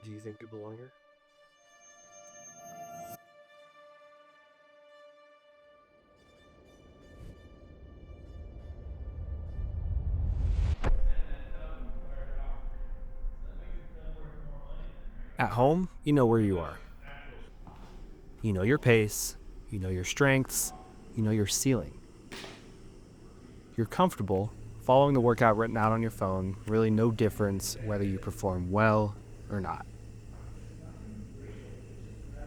Do you think you belong here? At home, you know where you are. You know your pace, you know your strengths, you know your ceiling. You're comfortable following the workout written out on your phone, really no difference whether you perform well or not.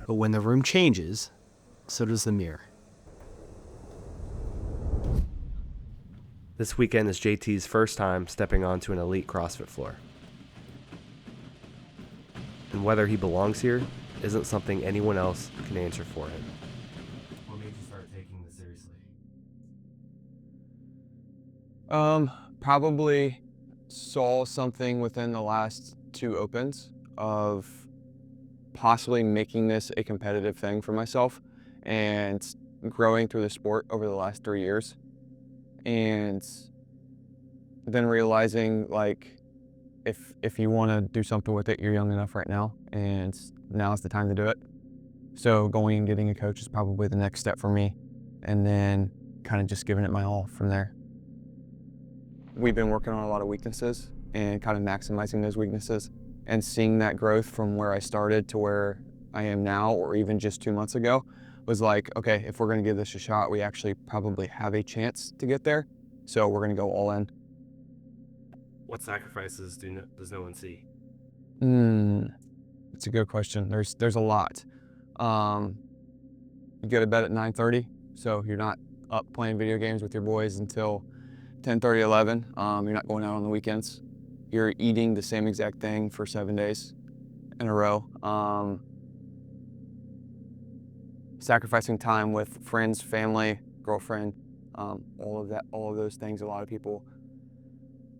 But when the room changes, so does the mirror. This weekend is JT's first time stepping onto an elite CrossFit floor. And whether he belongs here isn't something anyone else can answer for him. What made you start taking this seriously? Probably saw something within the last 2 opens of possibly making this a competitive thing for myself and growing through the sport over the last 3 years. And then realizing, like, if you want to do something with it, you're young enough right now, and now's the time to do it. So going and getting a coach is probably the next step for me, and then kind of just giving it my all from there. We've been working on a lot of weaknesses and kind of maximizing those weaknesses, and seeing that growth from where I started to where I am now, or even just 2 months ago, was like, okay, if we're going to give this a shot, we actually probably have a chance to get there. So we're going to go all in. What sacrifices does no one see? It's a good question. There's a lot. You go to bed at 9:30, so you're not up playing video games with your boys until 10:30, 11. You're not going out on the weekends. You're eating the same exact thing for 7 days in a row. Sacrificing time with friends, family, girlfriend, all of those things. A lot of people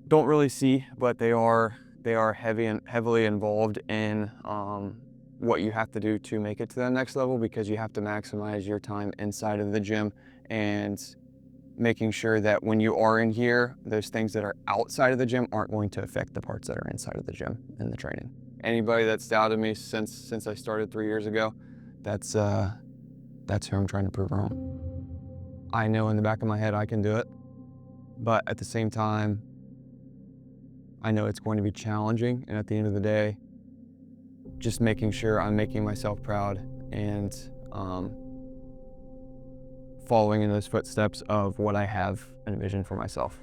don't really see, but they are heavily involved in what you have to do to make it to the next level, because you have to maximize your time inside of the gym and making sure that when you are in here, those things that are outside of the gym aren't going to affect the parts that are inside of the gym and the training. Anybody that's doubted me since I started 3 years ago, that's who I'm trying to prove wrong. I know in the back of my head I can do it, but at the same time, I know it's going to be challenging, and at the end of the day, just making sure I'm making myself proud and following in those footsteps of what I have envisioned for myself.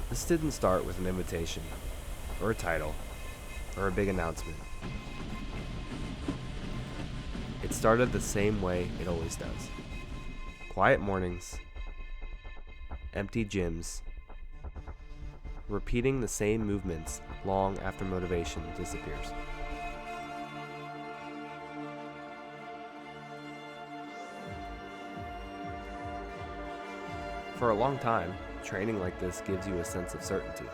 This didn't start with an invitation, or a title, or a big announcement. It started the same way it always does. Quiet mornings, empty gyms, repeating the same movements long after motivation disappears. For a long time, training like this gives you a sense of certainty.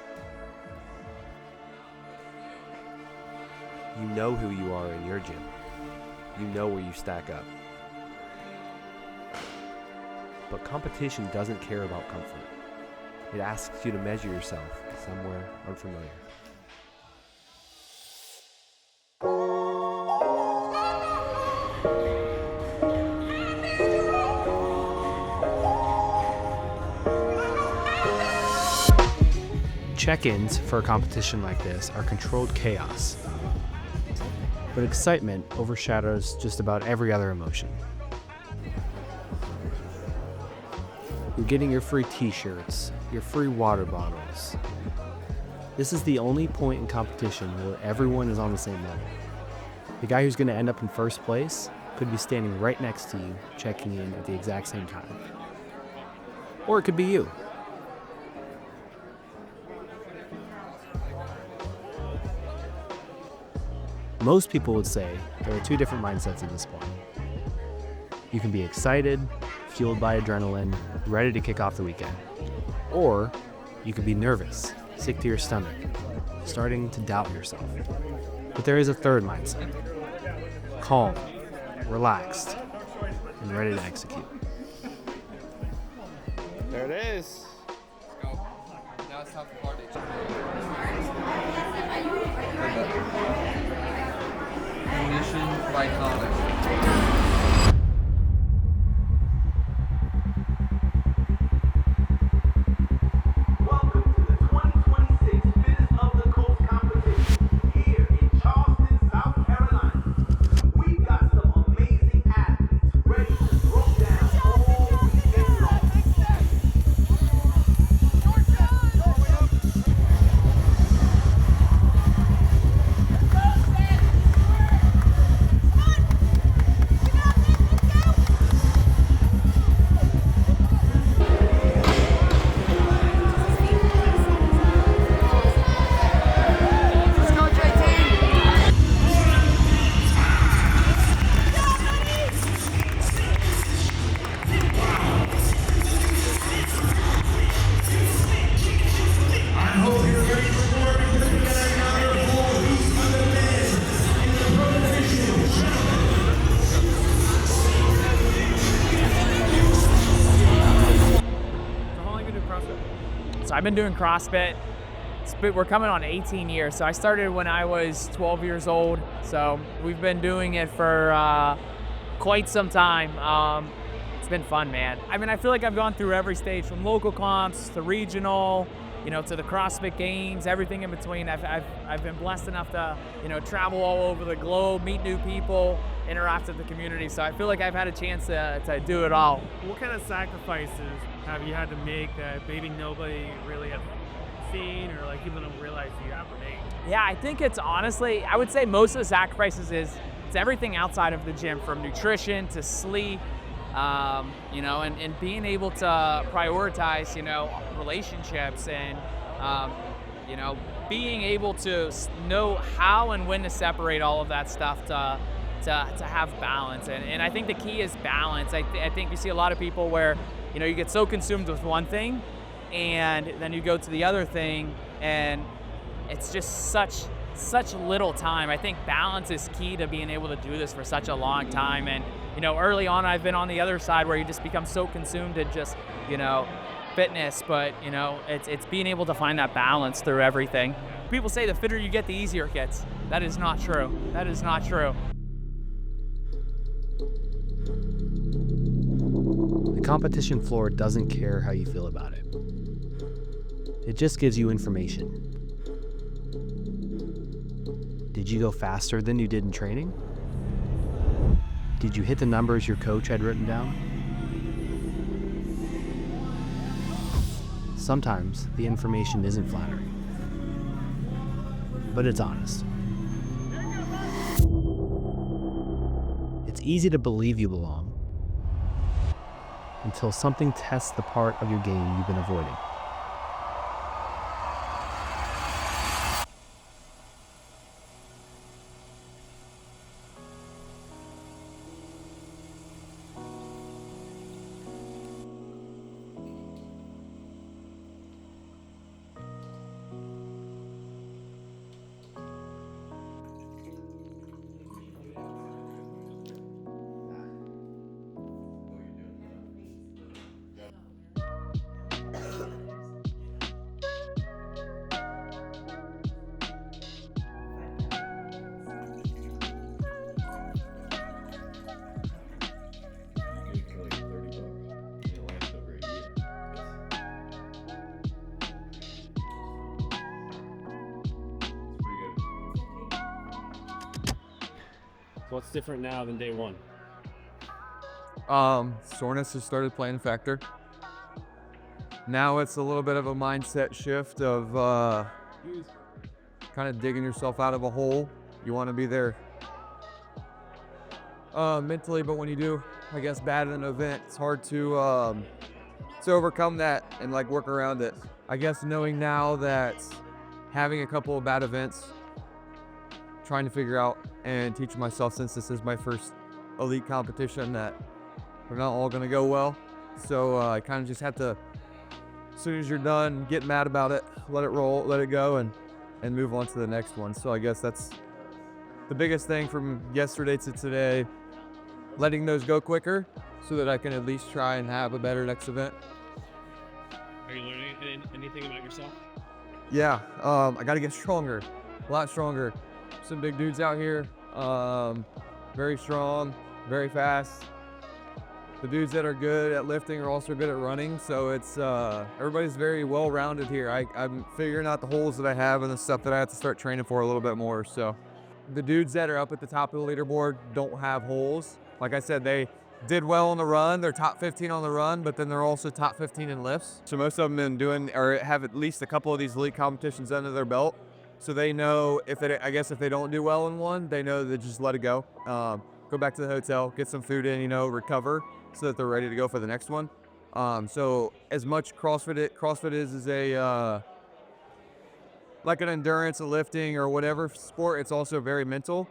You know who you are in your gym. You know where you stack up. But competition doesn't care about comfort. It asks you to measure yourself somewhere unfamiliar. Check-ins for a competition like this are controlled chaos. But excitement overshadows just about every other emotion. You're getting your free t-shirts, your free water bottles. This is the only point in competition where everyone is on the same level. The guy who's going to end up in first place could be standing right next to you, checking in at the exact same time. Or it could be you. Most people would say there are two different mindsets at this point. You can be excited, fueled by adrenaline, ready to kick off the weekend. Or you could be nervous, sick to your stomach, starting to doubt yourself. But there is a third mindset. Calm, relaxed, and ready to execute. There it is. Let's go. Now it's time for party. Mission Iconic. Welcome to the 2026 Fittest of the Coast competition here in Charleston, South Carolina. We've got some amazing athletes ready to throw down all weekend long. So I've been doing CrossFit. We're coming on 18 years. So I started when I was 12 years old. So we've been doing it for quite some time. It's been fun, man. I mean, I feel like I've gone through every stage from local comps to regional, to the CrossFit Games, everything in between. I've been blessed enough to, travel all over the globe, meet new people, interact with the community. So I feel like I've had a chance to do it all. What kind of sacrifices have you had to make that maybe nobody really has seen, or like people don't realize you have to make? Yeah, I think it's honestly, I would say most of the sacrifices it's everything outside of the gym, from nutrition to sleep, and being able to prioritize, relationships and, being able to know how and when to separate all of that stuff to have balance. And I think the key is balance. I think you see a lot of people where, you get so consumed with one thing and then you go to the other thing and it's just such little time. I think balance is key to being able to do this for such a long time. And, early on I've been on the other side where you just become so consumed in just, fitness, but, it's being able to find that balance through everything. People say the fitter you get, the easier it gets. That is not true. That is not true. The competition floor doesn't care how you feel about it. It just gives you information. Did you go faster than you did in training? Did you hit the numbers your coach had written down? Sometimes the information isn't flattering, but it's honest. It's easy to believe you belong until something tests the part of your game you've been avoiding. What's different now than day one? Soreness has started playing a factor. Now it's a little bit of a mindset shift of kind of digging yourself out of a hole. You want to be there mentally, but when you do, I guess, bad in an event, it's hard to overcome that and like work around it. I guess knowing now that having a couple of bad events, trying to figure out and teach myself, since this is my first elite competition, that they're not all going to go well. So I kind of just have to, as soon as you're done, get mad about it, let it roll, let it go, and move on to the next one. So I guess that's the biggest thing from yesterday to today, letting those go quicker so that I can at least try and have a better next event. Are you learning anything about yourself? Yeah, I got to get stronger, a lot stronger. Some big dudes out here, very strong, very fast. The dudes that are good at lifting are also good at running, so it's everybody's very well-rounded here. I'm figuring out the holes that I have and the stuff that I have to start training for a little bit more. So the dudes that are up at the top of the leaderboard don't have holes. Like I said, they did well on the run. They're top 15 on the run, but then they're also top 15 in lifts. So most of them been doing or have at least a couple of these elite competitions under their belt. So they know if they don't do well in one, they know to just let it go. Go back to the hotel, get some food in, recover so that they're ready to go for the next one. So as much CrossFit is a like an endurance, a lifting, or whatever sport, it's also very mental.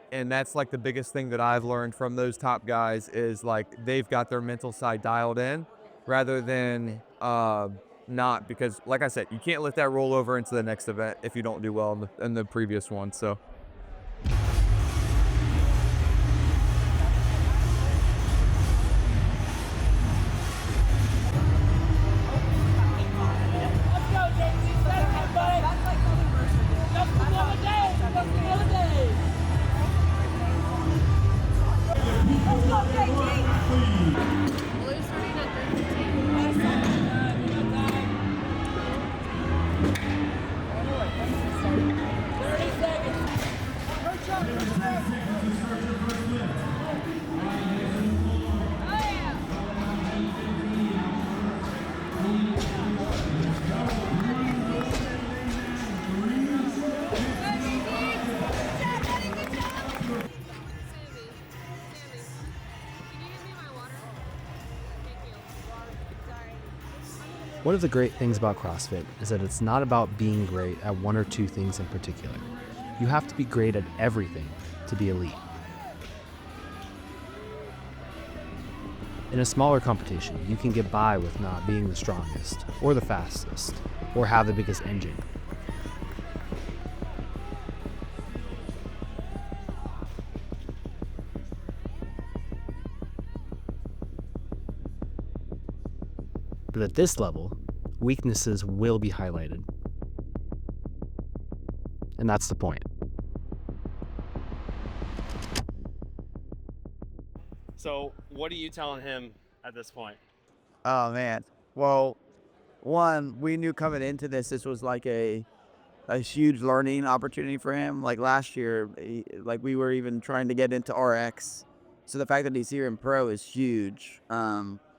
And that's like the biggest thing that I've learned from those top guys is like they've got their mental side dialed in rather than not, because like I said, you can't let that roll over into the next event if you don't do well in the previous one. So. One of the great things about CrossFit is that it's not about being great at one or two things in particular. You have to be great at everything to be elite. In a smaller competition, you can get by with not being the strongest, or the fastest, or have the biggest engine. But at this level, weaknesses will be highlighted. And that's the point. So what are you telling him at this point? Oh man. Well, one, we knew coming into this was like a huge learning opportunity for him. Like last year, we were even trying to get into RX. So the fact that he's here in pro is huge.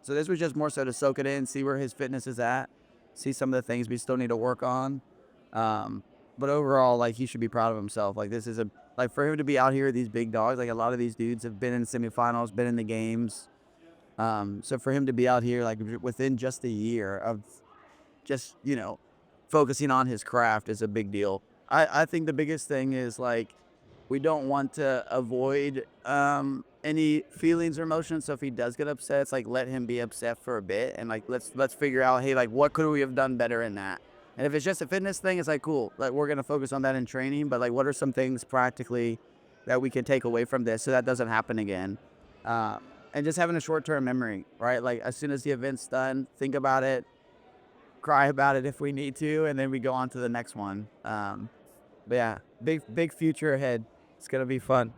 So this was just more so to soak it in, see where his fitness is at, see some of the things we still need to work on. But overall, like, he should be proud of himself. Like, this is for him to be out here with these big dogs, like a lot of these dudes have been in semifinals, been in the games. So for him to be out here, like, within just a year of just, focusing on his craft is a big deal. I think the biggest thing is, like, we don't want to avoid any feelings or emotions. So if he does get upset, it's like, let him be upset for a bit. And, like, let's figure out, hey, like, what could we have done better in that? And if it's just a fitness thing, it's like, cool. Like, we're going to focus on that in training. But, like, what are some things practically that we can take away from this so that doesn't happen again? And just having a short-term memory, right? Like, as soon as the event's done, think about it, cry about it if we need to, and then we go on to the next one. But yeah, big future ahead. It's going to be fun.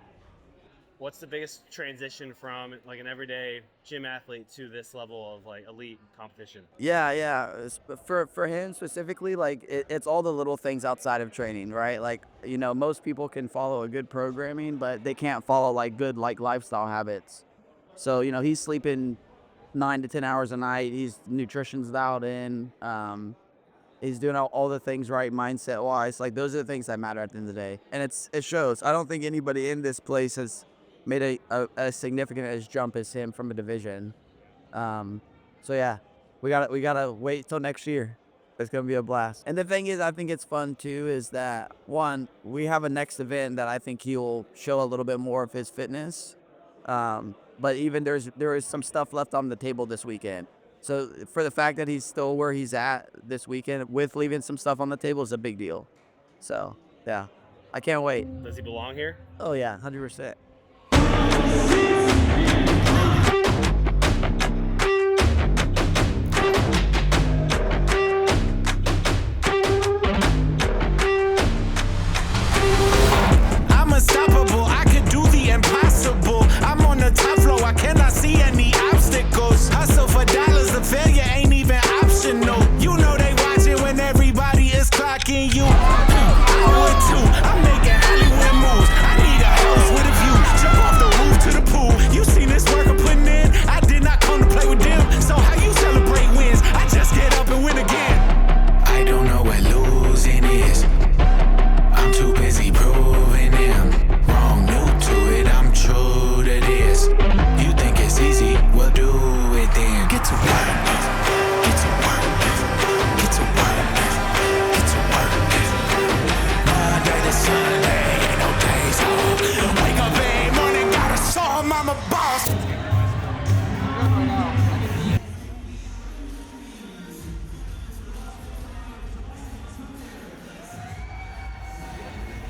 What's the biggest transition from like an everyday gym athlete to this level of like elite competition? Yeah. For him specifically, like, it's all the little things outside of training, right? Like, most people can follow a good programming, but they can't follow like good lifestyle habits. So, he's sleeping 9 to 10 hours a night. His nutrition's dialed in. He's doing all the things right mindset wise. Like, those are the things that matter at the end of the day. And it shows. I don't think anybody in this place has made a significant as jump as him from a division. So yeah, we gotta wait till next year. It's gonna be a blast. And the thing is, I think it's fun too, is that one, we have a next event that I think he'll show a little bit more of his fitness. But even there is some stuff left on the table this weekend. So for the fact that he's still where he's at this weekend with leaving some stuff on the table is a big deal. So yeah, I can't wait. Does he belong here? Oh yeah, 100%.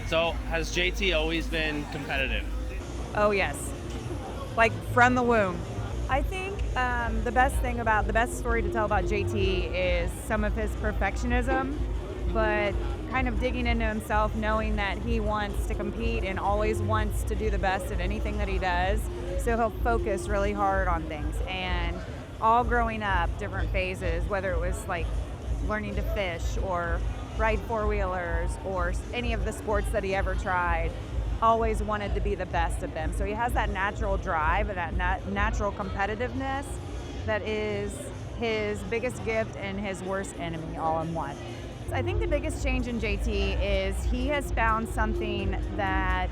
So, has JT always been competitive? Oh, yes. Like from the womb. I think the best story to tell about JT is some of his perfectionism, but kind of digging into himself, knowing that he wants to compete and always wants to do the best at anything that he does. So he'll focus really hard on things. And all growing up, different phases, whether it was like learning to fish or ride four-wheelers or any of the sports that he ever tried, always wanted to be the best of them. So he has that natural drive and that natural competitiveness that is his biggest gift and his worst enemy all in one. I think the biggest change in JT is he has found something that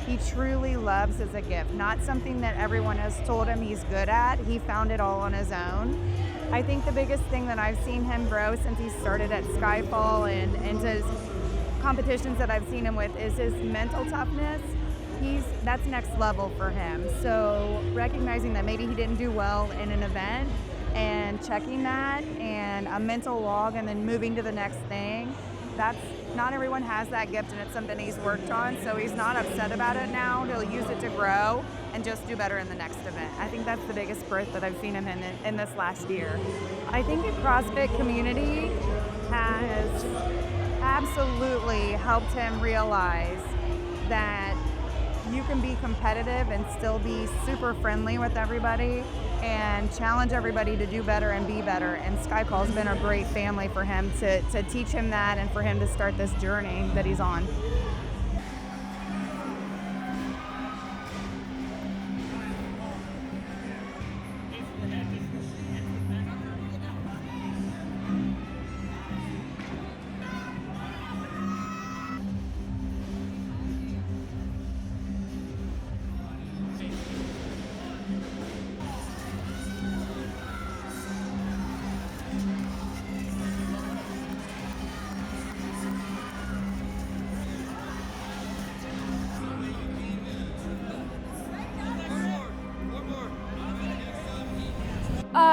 he truly loves as a gift, not something that everyone has told him he's good at. He found it all on his own. I think the biggest thing that I've seen him grow since he started at Skyfall and into competitions that I've seen him with is his mental toughness. That's next level for him. So recognizing that maybe he didn't do well in an event and checking that and a mental log and then moving to the next thing, that's not everyone has that gift, and it's something he's worked on, so he's not upset about it now. He'll use it to grow and just do better in the next event. I think that's the biggest growth that I've seen him in this last year. I think the CrossFit community has absolutely helped him realize that you can be competitive and still be super friendly with everybody and challenge everybody to do better and be better. And Skyfall's been a great family for him to teach him that and for him to start this journey that he's on.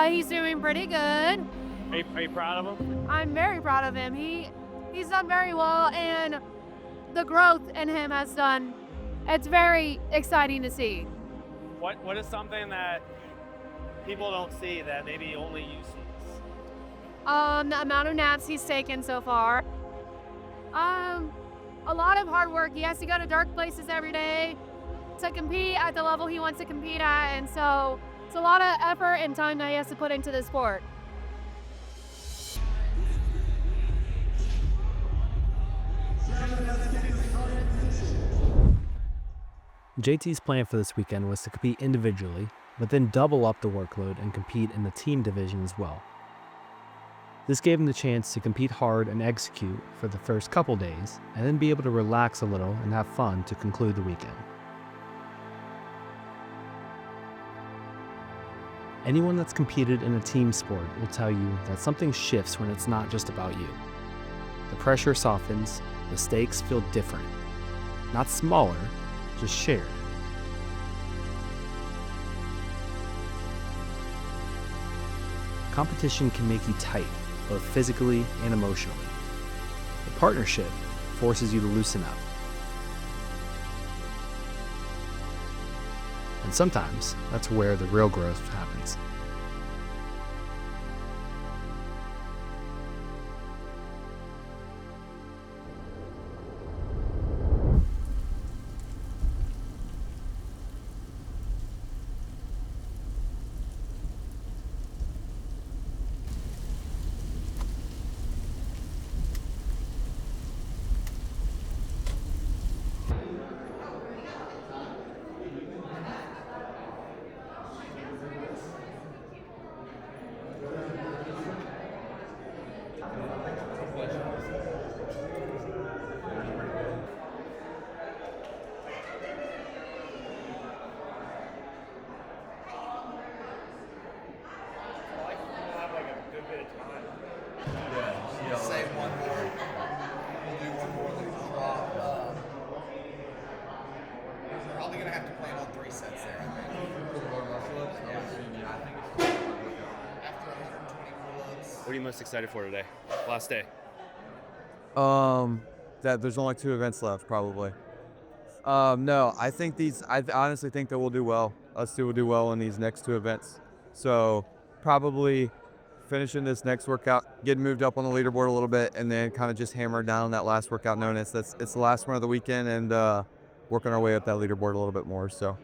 He's doing pretty good. Are you proud of him? I'm very proud of him. He's done very well, and the growth in him it's very exciting to see. What is something that people don't see that maybe only you see? The amount of naps he's taken so far. A lot of hard work. He has to go to dark places every day to compete at the level he wants to compete at, and so it's a lot of effort and time that he has to put into the sport. JT's plan for this weekend was to compete individually, but then double up the workload and compete in the team division as well. This gave him the chance to compete hard and execute for the first couple days, and then be able to relax a little and have fun to conclude the weekend. Anyone that's competed in a team sport will tell you that something shifts when it's not just about you. The pressure softens, the stakes feel different. Not smaller, just shared. Competition can make you tight, both physically and emotionally. The partnership forces you to loosen up. And sometimes that's where the real growth happens. What are you most excited for today? Last day. That there's only 2 events left, probably. No, I honestly think that we'll do well. Us two will do well in these next 2 events. So probably finishing this next workout, getting moved up on the leaderboard a little bit, and then kind of just hammer down that last workout known as it's the last one of the weekend, and working our way up that leaderboard a little bit more. So.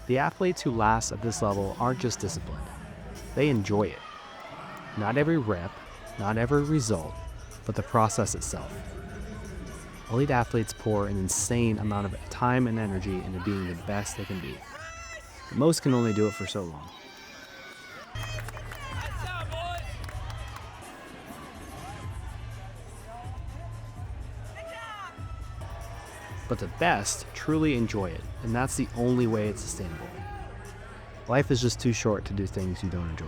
The athletes who last at this level aren't just disciplined, they enjoy it. Not every rep, not every result, but the process itself. Elite athletes pour an insane amount of time and energy into being the best they can be. But most can only do it for so long. But the best truly enjoy it, and that's the only way it's sustainable. Life is just too short to do things you don't enjoy.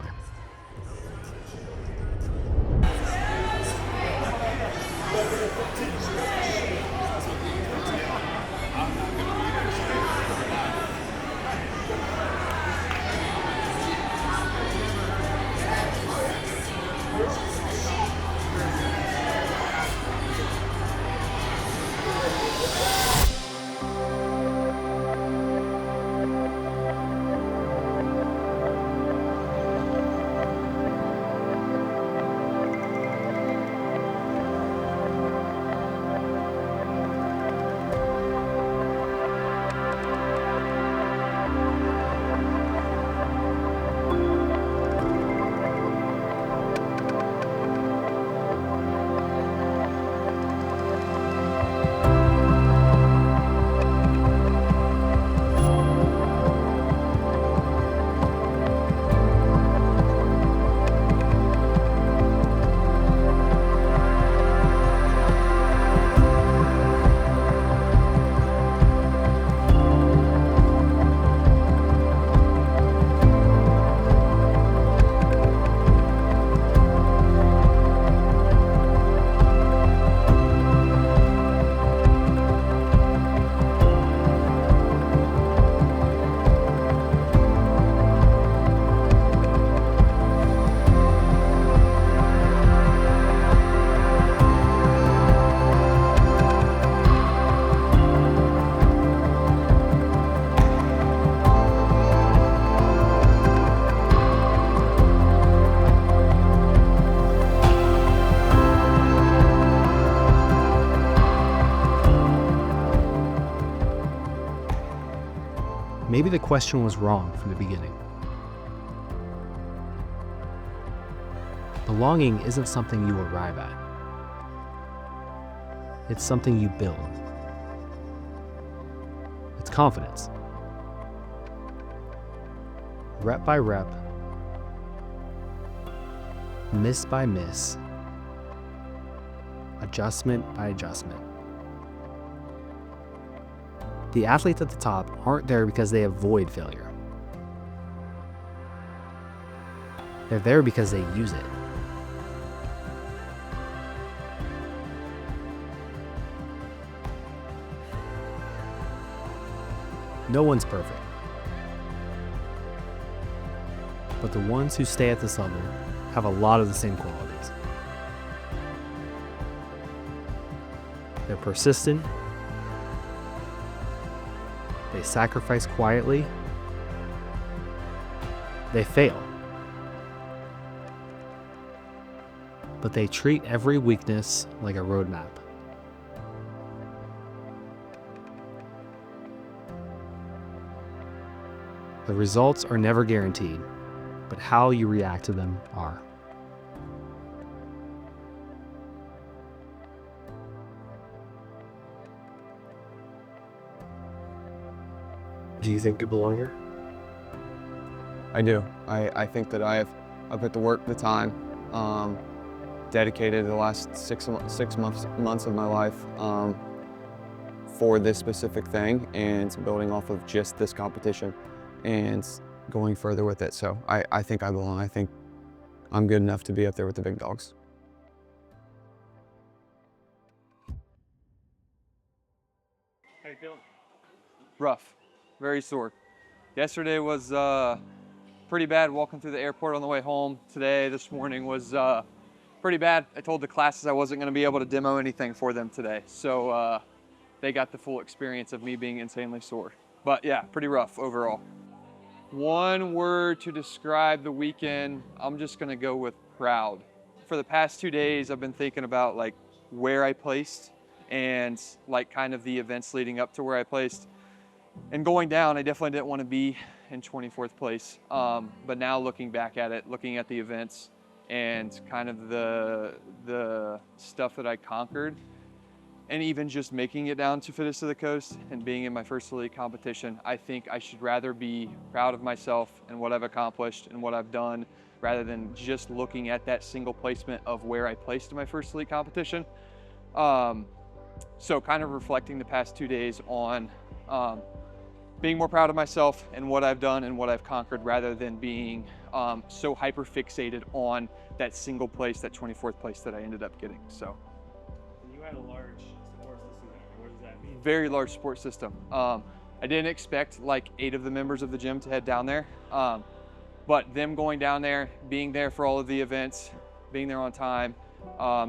Maybe the question was wrong from the beginning. Belonging isn't something you arrive at. It's something you build. It's confidence. Rep by rep, miss by miss, adjustment by adjustment. The athletes at the top aren't there because they avoid failure. They're there because they use it. No one's perfect. But the ones who stay at this level have a lot of the same qualities. They're persistent. They sacrifice quietly. They fail. But they treat every weakness like a roadmap. The results are never guaranteed, but how you react to them are. Do you think you belong here? I do. I think that I've put the work, the time, dedicated the last six months of my life for this specific thing, and building off of just this competition and going further with it. So I think I belong. I think I'm good enough to be up there with the big dogs. How you feeling? Rough, very sore. Yesterday was pretty bad walking through the airport on the way home. Today, this morning was pretty bad. I told the classes I wasn't gonna be able to demo anything for them today. So they got the full experience of me being insanely sore. But yeah, pretty rough overall. One word to describe the weekend, I'm just gonna go with proud. For the past 2 days, I've been thinking about like where I placed and like kind of the events leading up to where I placed. And going down, I definitely didn't want to be in 24th place. But now looking back at it, looking at the events and kind of the stuff that I conquered, and even just making it down to Fittest of the Coast and being in my first elite competition, I think I should rather be proud of myself and what I've accomplished and what I've done, rather than just looking at that single placement of where I placed in my first elite competition. So kind of reflecting the past 2 days on being more proud of myself and what I've done and what I've conquered, rather than being so hyper fixated on that single place, that 24th place that I ended up getting. So. You had a large support system there. What does that mean? Very large support system. I didn't expect like 8 of the members of the gym to head down there, but them going down there, being there for all of the events, being there on time,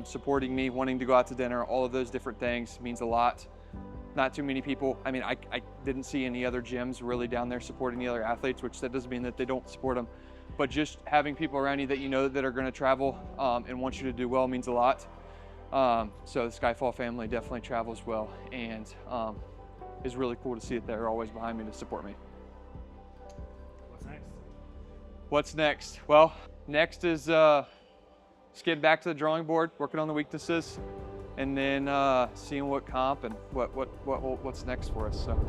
supporting me, wanting to go out to dinner, all of those different things means a lot. Not too many people. I mean, I didn't see any other gyms really down there supporting the other athletes, which that doesn't mean that they don't support them. But just having people around you that you know that are going to travel and want you to do well means a lot. So the Skyfall family definitely travels well, and it's really cool to see that they're always behind me to support me. What's next? What's next? Well, next is just getting back to the drawing board, working on the weaknesses, and then seeing what comp and what's next for us. So.